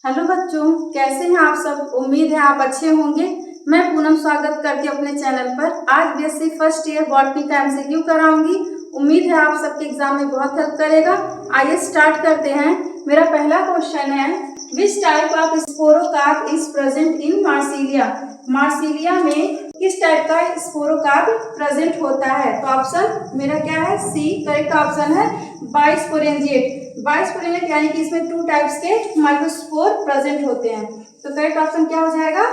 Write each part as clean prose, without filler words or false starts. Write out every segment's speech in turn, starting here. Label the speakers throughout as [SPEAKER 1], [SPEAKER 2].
[SPEAKER 1] Hello बच्चों, कैसे हैं आप सब। उम्मीद है आप अच्छे होंगे। मैं पूनम स्वागत करती हूँ अपने चैनल पर। आज बीएससी फर्स्ट ईयर बॉटनी का एमसीक्यू कराऊंगी। उम्मीद है आप सबके एग्जाम में बहुत हेल्प करेगा। आइए स्टार्ट करते हैं। मेरा पहला क्वेश्चन है, which type of sporocarp is present in Marsilea. Marsilea में किस टाइप का स्पोरोकार्प प्रेजेंट होता है। तो ऑप्शन मेरा क्या है, सी करेक्ट ऑप्शन है, बाइस्पोरेंजिएट। बाइस्पोरेंजिएट यानी कि इसमें 2 टाइप्स के माइक्रोस्पोर प्रेजेंट होते हैं। तो करेक्ट ऑप्शन क्या हो जाएगा,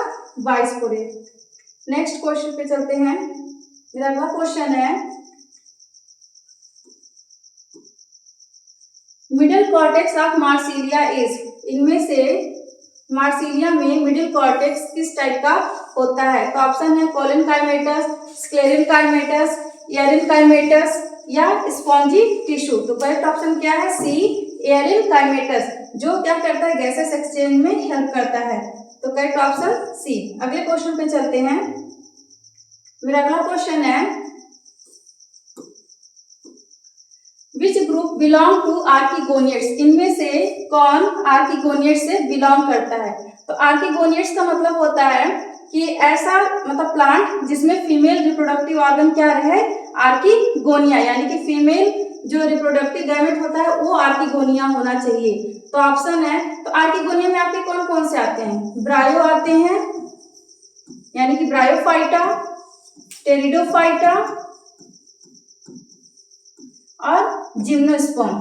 [SPEAKER 1] बाइस्पोरेट। नेक्स्ट क्वेश्चन पे चलते हैं। मेरा अगला क्वेश्चन है, middle cortex of Marsilea is. इनमें से मार्सिलिया में मिडिल कॉर्टेक्स किस टाइप का होता है। तो ऑप्शन है कोलेनकाइमेटस, स्क्लेरेनकाइमेटस, एरिनकाइमेटस या स्पॉन्जी टिश्यू। तो करेक्ट ऑप्शन क्या है, सी एरिनकाइमेटस, जो क्या करता है, गैसेस एक्सचेंज में हेल्प करता है। तो करेक्ट ऑप्शन सी। अगले क्वेश्चन पे चलते हैं। मेरा अगला क्वेश्चन है, विच ग्रुप बिलोंग टू आर्किगोनियट्स। इनमें से कौन आर्किगोनियट्स से बिलोंग करता है। तो आर्किगोनियट्स का मतलब होता है कि ऐसा मतलब प्लांट जिसमें फीमेल रिप्रोडक्टिव ऑर्गन क्या रहे, आर्किगोनिया, यानी कि फीमेल जो रिप्रोडक्टिव गैमेट होता है वो आर्किगोनिया होना चाहिए। तो ऑप्शन है, तो आर्किगोनिया में आपके कौन कौन से आते हैं, ब्रायो आते हैं, यानी कि ब्रायोफाइटा, टेरिडोफाइटा और जिम्नोस्पर्म।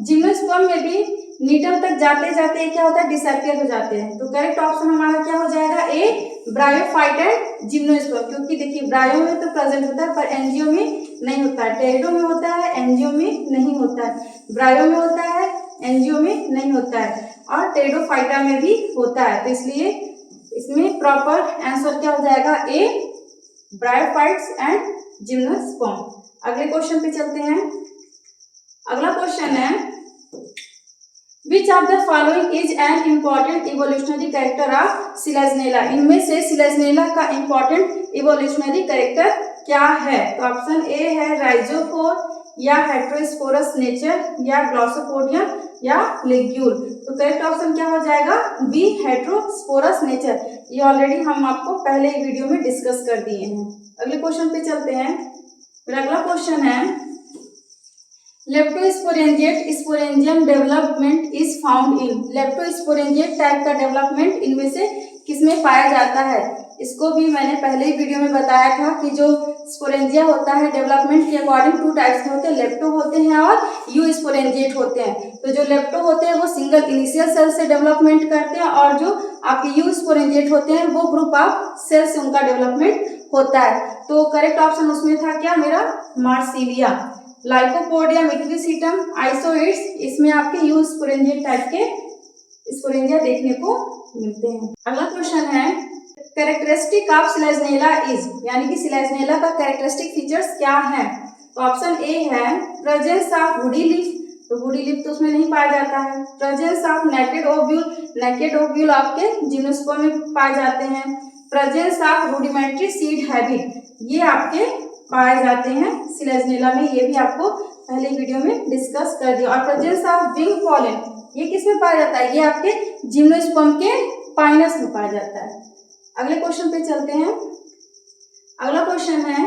[SPEAKER 1] जिम्नोस्पर्म में भी नीटल तक जाते जाते क्या होता है, डिसअपियर हो जाते हैं। तो करेक्ट ऑप्शन हमारा क्या हो जाएगा, ए ब्रायोफाइट एंड जिम्नोस्पर्म। क्योंकि देखिए ब्रायो में तो प्रेजेंट होता है पर एंजियो में नहीं होता है, टेरिडो में होता है, एंजियो में नहीं होता है, ब्रायो में होता है, एंजियो में नहीं होता है, और टेरिडोफाइटा में भी होता है। तो इसलिए इसमें प्रॉपर आंसर क्या हो जाएगा, ए ब्रायोफाइट्स एंड जिम्नोस्पर्म। अगले क्वेश्चन पे चलते हैं। अगला क्वेश्चन है, which of the following is an important evolutionary character of Selaginella. इनमें से सिलेजनेला का इम्पॉर्टेंट इवोल्यूशनरी कैरेक्टर क्या है। तो ऑप्शन ए है राइजोफोर, या हेट्रोस्पोरस नेचर, या ग्लॉसोपोडियम, या लिग्यूल। तो करेक्ट ऑप्शन क्या हो जाएगा, बी हेट्रोस्पोरस नेचर। ये ऑलरेडी हम आपको पहले ही वीडियो में डिस्कस कर दिए हैं। अगले क्वेश्चन पे चलते हैं। मेरा अगला क्वेश्चन है, leptosporangiate sporangium development is found in. Leptosporangiate type का डेवलपमेंट इनमें से किसमें पाया जाता है। इसको भी मैंने पहले ही वीडियो में बताया था कि जो स्पोरेंजिया होता है डेवलपमेंट के अकॉर्डिंग 2 टाइप्स के होते हैं, लेप्टो होते हैं और यू स्पोरेंजिएट होते हैं। तो जो लेप्टो होते हैं वो सिंगल इनिशियल सेल से डेवलपमेंट करते हैं, और जो आपके यू स्पोरेंजिएट होते हैं वो ग्रुप ऑफ सेल से उनका डेवलपमेंट होता है। तो करेक्ट ऑप्शन उसमें था क्या मेरा, मार्सिलिया। लाइकोपोडियम, इक्विसिटम, आइसोइड्स, इसमें आपके यू स्पोरेंजिएट टाइप के स्पोरेंजिया देखने को मिलते हैं। अगला क्वेश्चन है, कैरेक्टरिस्टिक ऑफ सिलेजनेला इज, यानी कि सिलेजनेला का कैरेक्टरिस्टिक फीचर्स क्या है। तो ऑप्शन ए है प्रेजेंस ऑफ वुडी लीफ। तो वुडी लीफ तो उसमें नहीं पाया जाता है। Presence of naked ovule, naked ovule आपके जिम्नोस्पर्म में पाए जाते हैं। Presence of rudimentary seed habit, ये आपके पाए जाते हैं सिलेजनेला में, ये भी आपको पहले वीडियो में डिस्कस कर दिया। और प्रेजेंस ऑफ विंग पॉलन, ये किसमें पाया जाता है, ये आपके जिम्नोस्पर्म के पाइनस में पाया जाता है। अगले क्वेश्चन पे चलते हैं। अगला क्वेश्चन है,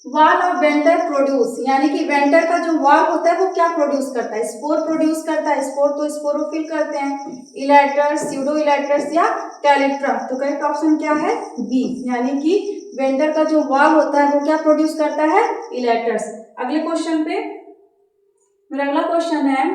[SPEAKER 1] वॉल ऑफ वेंटर प्रोड्यूस, यानी कि वेंटर का जो वॉल होता है वो क्या प्रोड्यूस करता है, स्पोर प्रोड्यूस करता है। स्पोर तो स्पोरोफिल करते हैं, इलेटर्स, स्यूडो इलेटर्स या कैलिट्रा। तो करेक्ट ऑप्शन क्या है, बी, यानी कि वेंटर का जो वॉल होता है वो क्या प्रोड्यूस करता है, इलेटर्स। अगले क्वेश्चन पे मेरा अगला क्वेश्चन है,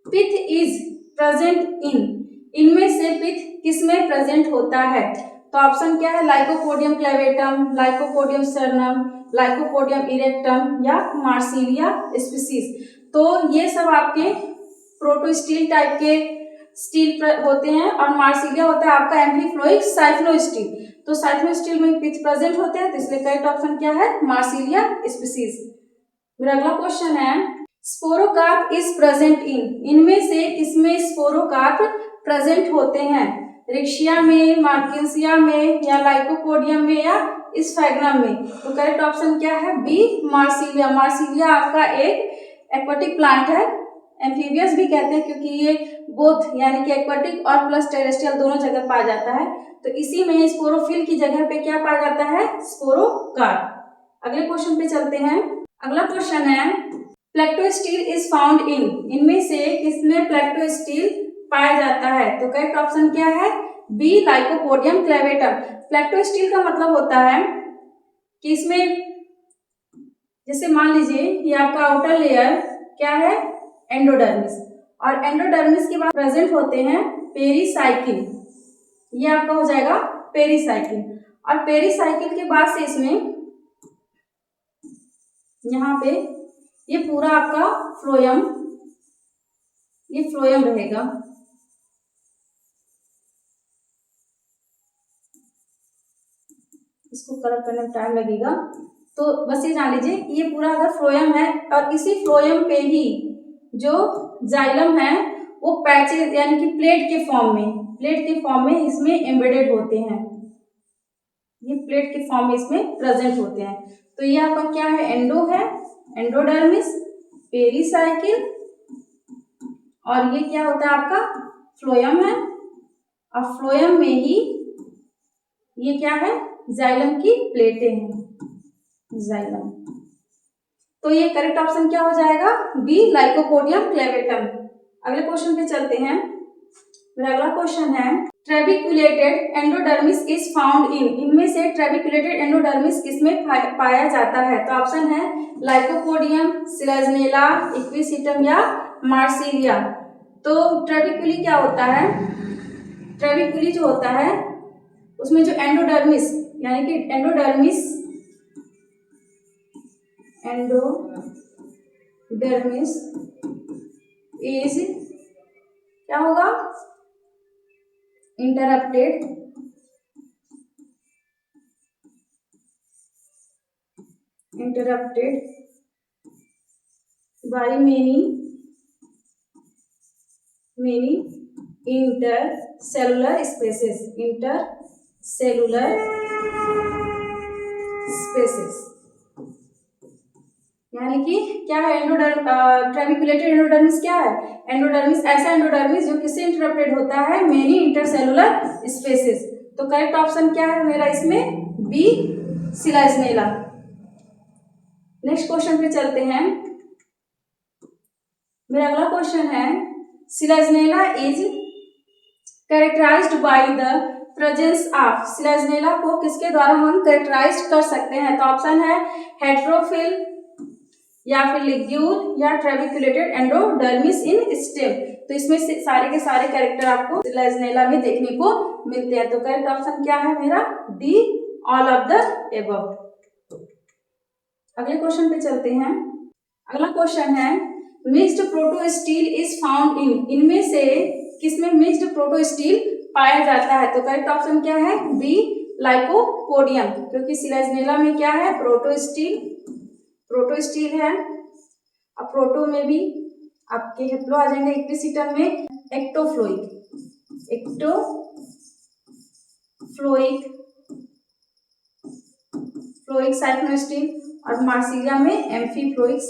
[SPEAKER 1] पिथ इज प्रेजेंट इन। इनमें से पिथ किसमें प्रेजेंट होता है। तो ऑप्शन क्या है, लाइकोपोडियम क्लेवेटम, लाइकोपोडियम सर्नम, लाइकोपोडियम इरेक्टम, या मार्सिलिया स्पीसीज। तो ये सब आपके प्रोटोस्टील टाइप के स्टील होते हैं, और मार्सिलिया होता है आपका एम्फीफ्लोइक साइक्लोस्टील। तो साइक्लोस्टील में पिथ प्रेजेंट होते हैं, तो इसलिए करेक्ट ऑप्शन क्या है, मार्सिलिया स्पीसीज। मेरा अगला क्वेश्चन है, स्पोरोकार्प इज प्रेजेंट इन। इनमें से किसमें स्पोरोकार्प प्रेजेंट होते हैं, रिक्शिया में, मार्केंसिया में, या लाइकोपोडियम में, या इस डायग्राम में। तो करेक्ट ऑप्शन क्या है? B, Marsilea. मार्सिलिया आपका एक एक्वाटिक प्लांट है, एम्फीबियस भी कहते हैं क्योंकि ये बोथ यानी कि एक्वाटिक और प्लस टेरेस्ट्रियल दोनों जगह पाया जाता है। तो इसी में स्पोरोफिल की जगह पे क्या पाया जाता है? स्पोरोकार्प। अगले क्वेश्चन पे चलते हैं। अगला क्वेश्चन है प्लेक्टोस्टील इज फाउंड इन, इनमें से किसमें प्लेक्टोस्टील पाया जाता है? तो करेक्ट ऑप्शन क्या है? B, Lycopodium clavatum. प्लेक्टोस्टील का मतलब होता है कि इसमें जैसे मान लीजिए ये आपका आउटर लेयर क्या है? एंडोडर्मिस, और एंडोडर्मिस के बाद प्रेजेंट होते हैं पेरीसाइकिल, ये आपका हो जाएगा पेरीसाइकिल। और पेरीसाइकिल के बाद से इसमें यहाँ पे ये पूरा आपका फ्लोएम, ये फ्लोएम रहेगा। इसको कलर करने में टाइम लगेगा, तो बस ये जान लीजिए कि ये पूरा अगर फ्लोएम है और इसी फ्लोएम पे ही जो जाइलम है वो पैचेस यानी कि प्लेट के फॉर्म में इसमें एम्बेडेड होते हैं, ये प्लेट के फॉर्म में इसमें प्रेजेंट होते हैं। तो ये आपका क्या है? एंडो है, एंडोडर्मिस, पेरीसाइकिल, और ये क्या होता है आपका? फ्लोएम है, और फ्लोएम में ही ये क्या है? जाइलम की प्लेटें हैं, जाइलम। तो ये करेक्ट ऑप्शन क्या हो जाएगा? B, Lycopodium clavatum. अगले क्वेश्चन पे चलते हैं। मेरा अगला क्वेश्चन है trabeculated endodermis is found in, इनमें से ट्रेबिक्युलेटेड एंडोडर्मिस किसमें पाया जाता है? तो ऑप्शन है लाइकोपोडियम, सिलेजनेला, इक्विसिटम या मार्सिलिया। तो ट्रेबिक्युली क्या होता है? ट्रेबिक्युली जो होता है उसमें जो एंडोडर्मिस यानी कि एंडोडर्मिस इज क्या होगा? Interrupted by many intercellular spaces, यानी कि क्या है? ट्रेबिक्युलेटेड एंडोडर्मिस क्या है? एंडोडर्मिस ऐसा एंडोडर्मिस जो किससे इंटरप्टेड होता है? Many intercellular spaces. तो करेक्ट ऑप्शन क्या है मेरा इसमें? बी, सिलेजनेला। नेक्स्ट क्वेश्चन पे चलते हैं। मेरा अगला क्वेश्चन है Selaginella is characterised by the presence of, Selaginella को किसके द्वारा हम कैरेक्टराइज कर सकते हैं? तो ऑप्शन है हेट्रोफिल या फिर लिग्यूल या ट्रेबिक्युलेटेड एंडोडर्मिस इन स्टेम। तो इसमें से सारे के सारे कैरेक्टर आपको सिलेजनेला में देखने को मिलते हैं। तो करेक्ट ऑप्शन क्या है मेरा? D, all of the above. अगले क्वेश्चन पे चलते हैं। अगला क्वेश्चन है mixed protostele is found in, इनमें से किसमें मिक्स्ड प्रोटोस्टील पाया जाता है? तो करेक्ट ऑप्शन क्या है? बी, लाइकोपोडियम, क्योंकि सिलेजनेला में क्या है? प्रोटोस्टील है। अब प्रोटो में भी आपके हेप्लो आ जाएंगे, इक्विसिटम में फ्लोइक साइक्लोस्टील, और मार्सिलिया में एम्फीफ्लोइक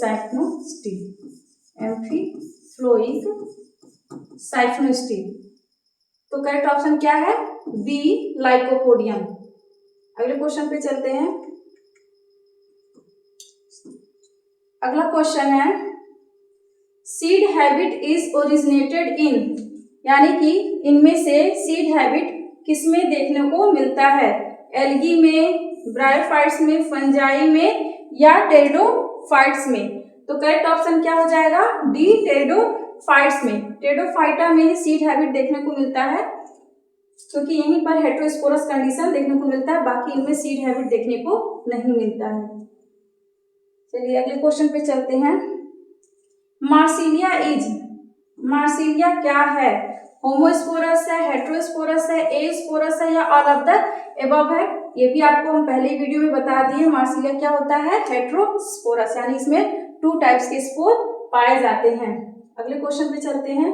[SPEAKER 1] साइक्लोस्टील। तो करेक्ट ऑप्शन क्या है? B, lycopodium. अगले क्वेश्चन पे चलते हैं। अगला क्वेश्चन है seed habit is originated in, यानी कि इनमें से सीड हैबिट किसमें देखने को मिलता है? एल्गी में, ब्रायोफाइट्स में, फंजाई में या टेरिडोफाइट्स में। तो करेक्ट ऑप्शन क्या हो जाएगा? डी, टेरिडोफाइट्स में। टेरिडोफाइटा में सीड हैबिट देखने को मिलता है क्योंकि यहीं पर हेटेरोस्पोरस कंडीशन देखने को मिलता है, बाकी इनमें सीड हैबिट देखने को नहीं मिलता है। चलिए अगले क्वेश्चन पे चलते हैं। मार्सिलिया क्या है? होमोस्पोरस है, हेटेरोस्पोरस है, एस्पोरस है या ऑल ऑफ द एबव है? ये भी आपको हम पहले वीडियो में बता दिए। मार्सिलिया क्या होता है? हेटेरोस्पोरस, यानी इसमें 2 टाइप्स के स्पोर पाए जाते हैं। अगले क्वेश्चन पे चलते हैं।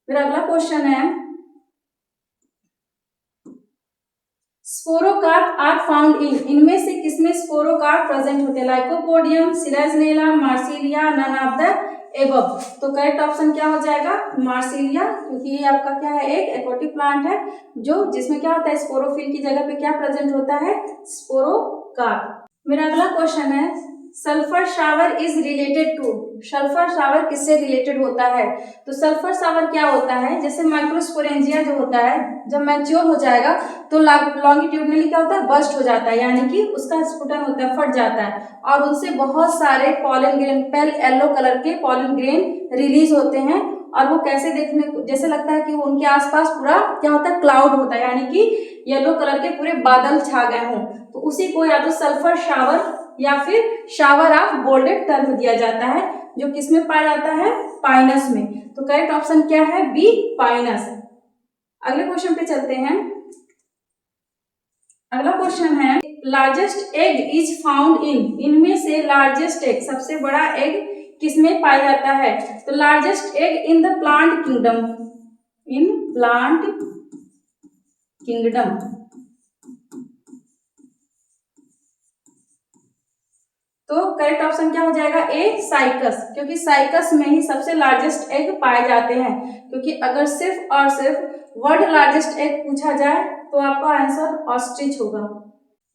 [SPEAKER 1] मेरा अगला क्वेश्चन है स्पोरोकार्प आर फाउंड इन, इनमें से किसमें स्पोरोकार्प प्रेजेंट होते हैं? Lycopodium, Selaginella, Marsilea, none of the above. तो करेक्ट ऑप्शन क्या हो जाएगा? मार्सिलिया, क्योंकि ये आपका क्या है? एक एक्वाटिक प्लांट है जो जिसमें क्या होता है? स्पोरोफिल की जगह पे क्या प्रेजेंट होता है? स्पोरोकार्प। मेरा अगला क्वेश्चन है, sulphur shower is related to, sulphur shower किससे रिलेटेड होता है? तो सल्फर शावर क्या होता है? जैसे माइक्रोस्पोरेंजिया जो होता है जब मैच्योर हो जाएगा तो लॉन्गिट्यूडनली क्या होता है? बस्ट हो जाता है, यानी कि उसका स्पुटन होता है, फट जाता है और उनसे बहुत सारे pollen grain, pale yellow colour के पॉलन ग्रेन रिलीज होते हैं और वो कैसे देखने को जैसे लगता है कि उनके आसपास पूरा क्या होता है? क्लाउड होता है, यानी कि येलो कलर के पूरे बादल छा गए हों। तो उसी को या तो सल्फर शावर या फिर शावर ऑफ गोल्डन टर्न दिया जाता है, जो किसमें पाया जाता है? पाइनस में। तो करेक्ट ऑप्शन क्या है? B, Pinus. अगले क्वेश्चन पे चलते हैं। अगला क्वेश्चन है, largest egg is found in, इनमें से लार्जेस्ट एग, सबसे बड़ा एग किसमें पाया जाता है? तो largest egg in the plant kingdom, in plant kingdom. तो करेक्ट ऑप्शन क्या हो जाएगा? ए, साइकस, क्योंकि साइकस में ही सबसे लार्जेस्ट एग पाए जाते हैं। क्योंकि अगर सिर्फ और सिर्फ वर्ल्ड लार्जेस्ट एग पूछा जाए तो आपका आंसर ऑस्ट्रिच होगा।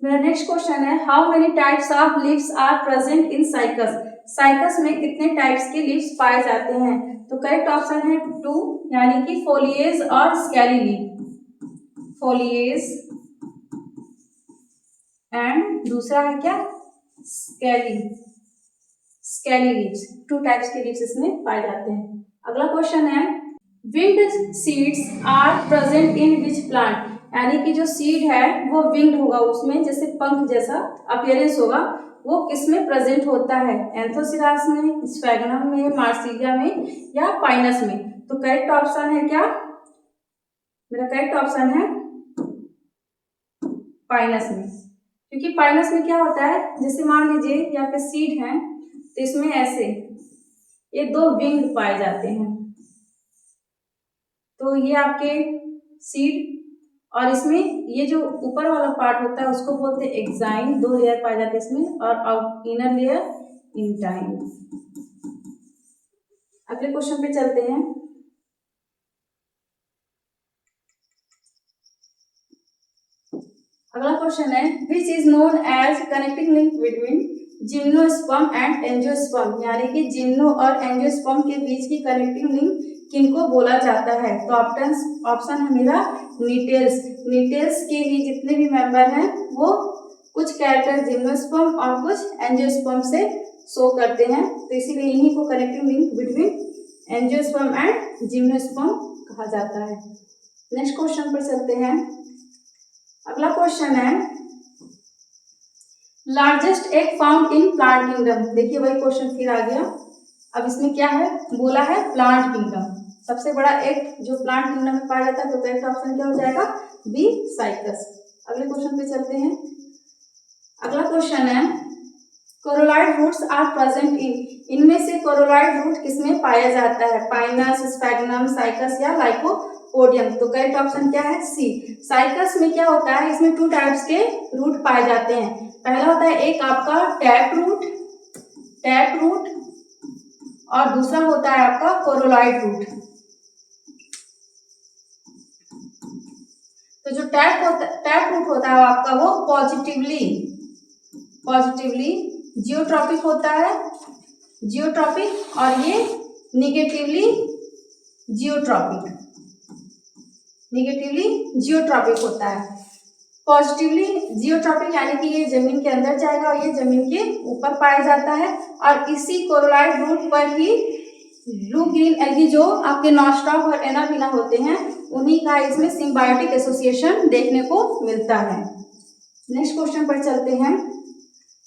[SPEAKER 1] मेरा नेक्स्ट क्वेश्चन है, how many types of leaves are present in Cycas, Cycas में कितने टाइप्स के लीव्स पाए जाते हैं? तो करेक्ट ऑप्शन है 2, यानी कि फोलिएज और स्केली लीव, फोलिएज एंड दूसरा है क्या? स्केली, स्केली लीव्स, 2 टाइप्स के लीव्स इसमें पाए जाते हैं। अगला क्वेश्चन है, winged seeds are present in which plant, यानी कि जो सीड है वो विंग्ड होगा, उसमें जैसे पंख जैसा अपीयरेंस होगा, वो किसमें प्रेजेंट होता है? एंथोसिरास में, स्फैगनम में, मार्सिलिया में या पाइनस में? तो करेक्ट ऑप्शन है क्या? मेरा करेक्ट ऑप्शन है पाइनस में, क्योंकि पाइनस में क्या होता है? जैसे मान लीजिए ये आपके सीड हैं तो इसमें ऐसे ये 2 विंग पाए जाते हैं, तो ये आपके सीड और इसमें ये जो ऊपर वाला पार्ट होता है उसको बोलते हैं एक्साइन, 2 लेयर पाए जाते हैं इसमें, और इनर लेयर इंटाइन। अगले क्वेश्चन पे चलते हैं। अगला क्वेश्चन है, which is known as connecting link between gymnosperm and angiosperm, यानी कि जिम्नो और एंजियोस्पर्म के बीच की कनेक्टिंग लिंक किनको बोला जाता है? तो ऑप्शन है मेरा नीटेल्स, नीटेल्स के ही जितने भी मेंबर हैं वो कुछ कैरेक्टर जिम्नोस्पर्म और कुछ एंजियोस्पर्म से शो करते हैं, तो इसीलिए इन्हीं को connecting link between angiosperm and gymnosperm कहा जाता है। नेक्स्ट क्वेश्चन पर चलते हैं। अगला क्वेश्चन है, largest egg found in plant kingdom, देखिए वही क्वेश्चन फिर आ गया। अब इसमें क्या है? बोला है प्लांट किंगडम, सबसे बड़ा एग जो प्लांट किंगडम में पाया जाता है, तो करेक्ट ऑप्शन क्या हो जाएगा? B, cycas. अगले क्वेश्चन पे चलते हैं। अगला क्वेश्चन है, कोरोलाइड रूट्स आर प्रेजेंट इन, इनमें से कोरोलाइड रूट किसमें पाया जाता है? पाइनस, स्फैगनम, साइकस या लाइकोपोडियम? तो करेक्ट ऑप्शन क्या है? सी, साइकस में क्या होता है? इसमें 2 टाइप्स के रूट पाए जाते हैं। पहला होता है एक आपका टैप रूट, टैप रूट, और दूसरा होता है आपका कोरोलाइड रूट। तो जो टैप रूट होता है आपका वो पॉजिटिवली जियोट्रॉपिक होता है, जियोट्रॉपिक, और ये निगेटिवली जियोट्रॉपिक होता है। पॉजिटिवली जियोट्रॉपिक यानी कि ये जमीन के अंदर जाएगा और ये जमीन के ऊपर पाया जाता है, और इसी कोरोलाइड रूट पर ही ब्लू ग्रीन एल्गी जो आपके नॉस्टॉक और एनाफिला होते हैं उन्हीं का इसमें सिम्बायोटिक एसोसिएशन देखने को मिलता है। नेक्स्ट क्वेश्चन पर चलते हैं।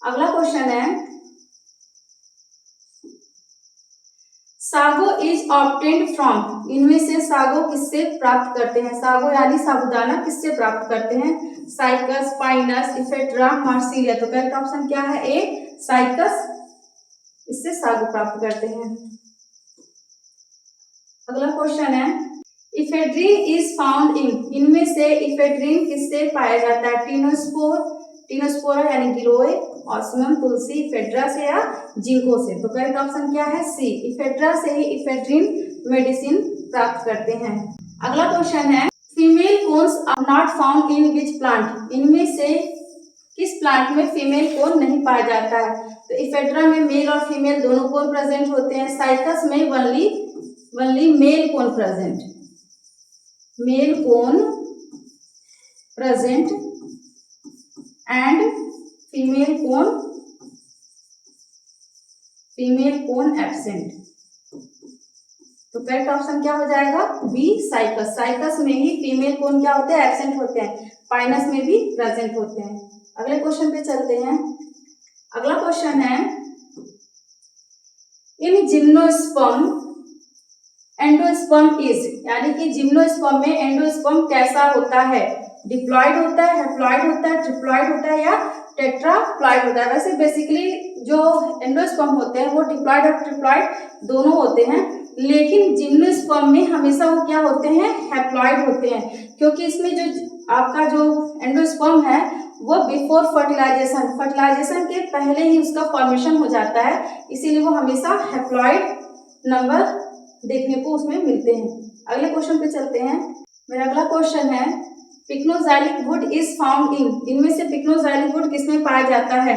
[SPEAKER 1] अगला क्वेश्चन है, सागो इज ऑब्टेन्ड फ्रॉम, इनमें से सागो किससे प्राप्त करते हैं? सागो यानी साबूदाना किससे प्राप्त करते हैं? Cycas, Pinus, Ephedra, Marsilea? तो करेक्ट ऑप्शन क्या है? ए, साइकस, इससे सागो प्राप्त करते हैं। अगला क्वेश्चन है, इफेड्रीन इज फाउंड इन, इनमें से इफेड्रीन किससे पाया जाता है? टीनोस्पोरा यानी गिलोय, ऑस्मियम, तुलसी, इफेड्रा से या जिंको से। तो करेक्ट ऑप्शन क्या है? सी, इफेड्रा से ही इफेड्रीन मेडिसिन प्राप्त करते हैं। अगला क्वेश्चन है female cones are not found in which plant, इनमें से किस प्लांट में फीमेल कोन नहीं पाया जाता है? तो इफेड्रा में मेल और फीमेल दोनों कोन प्रेजेंट होते हैं, साइकस में only male cone present, male cone present and female cone absent. तो करेक्ट ऑप्शन क्या हो जाएगा? B, cycas. साइकस में ही फीमेल कोन क्या होते हैं? एब्सेंट होते हैं। पाइनस में भी प्रेजेंट होते हैं। अगले क्वेश्चन पे चलते हैं। अगला क्वेश्चन है इन जिम्नोस्पर्म एंडोस्पर्म इज, यानी कि जिम्नोस्पर्म में एंडोस्पर्म कैसा होता है? डिप्लॉयड होता है, हैप्लॉयड होता है, ट्रिप्लॉयड होता है या टेट्राप्लॉयड होता है? वैसे बेसिकली जो एंडोस्पर्म होते हैं वो डिप्लॉयड और ट्रिप्लॉयड दोनों होते हैं, लेकिन जिम्नोस्पर्म में हमेशा वो क्या होते हैं? हैप्लॉयड होते हैं, क्योंकि इसमें जो आपका जो एंडोस्पर्म है वो बिफोर फर्टिलाइजेशन के पहले ही उसका फॉर्मेशन हो जाता है, इसीलिए वो हमेशा हैप्लॉयड नंबर देखने को उसमें मिलते हैं। अगले क्वेश्चन पे चलते हैं। मेरा अगला क्वेश्चन है पिक्नोज़ाइलिक वुड इज फाउंड इन, इनमें से पिक्नोज़ाइलिक वुड किसमें पाया जाता है?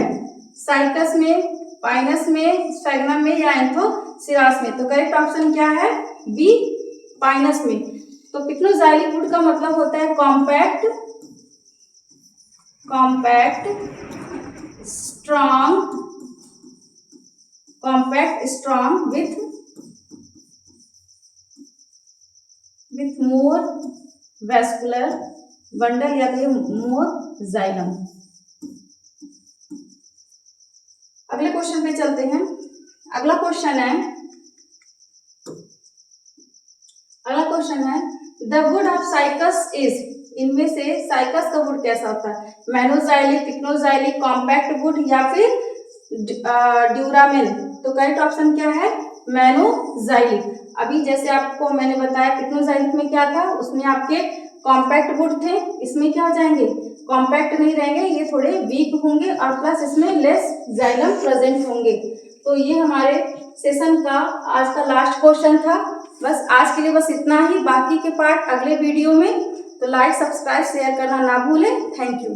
[SPEAKER 1] साइकस में, पाइनस में, स्फैग्नम में या एंथोसिरास में? तो करेक्ट ऑप्शन क्या है? बी, पाइनस में। तो पिक्नोज़ाइलिक वुड का मतलब होता है compact strong with more vascular bundle या फिर मोर जाइलम। अगले क्वेश्चन पे चलते हैं। अगला क्वेश्चन है the wood of cycas is, इनमें से साइकस का वुड कैसा होता है? मेनोजाइलिक, पिक्नोजाइलिक, कॉम्पैक्ट वुड या फिर ड्यूरामेल? तो करेक्ट ऑप्शन क्या है? मेनोजाइलिक। अभी जैसे आपको मैंने बताया पिक्नोजाइलिक में क्या था, उसमें आपके कॉम्पैक्ट वुड थे, इसमें क्या हो जाएंगे? कॉम्पैक्ट नहीं रहेंगे, ये थोड़े वीक होंगे और प्लस इसमें लेस जाइलम प्रेजेंट होंगे। तो ये हमारे सेशन का आज का लास्ट क्वेश्चन था। बस आज के लिए बस इतना ही, बाकी के पार्ट अगले वीडियो में। तो लाइक, सब्सक्राइब, शेयर करना ना भूलें। Thank you.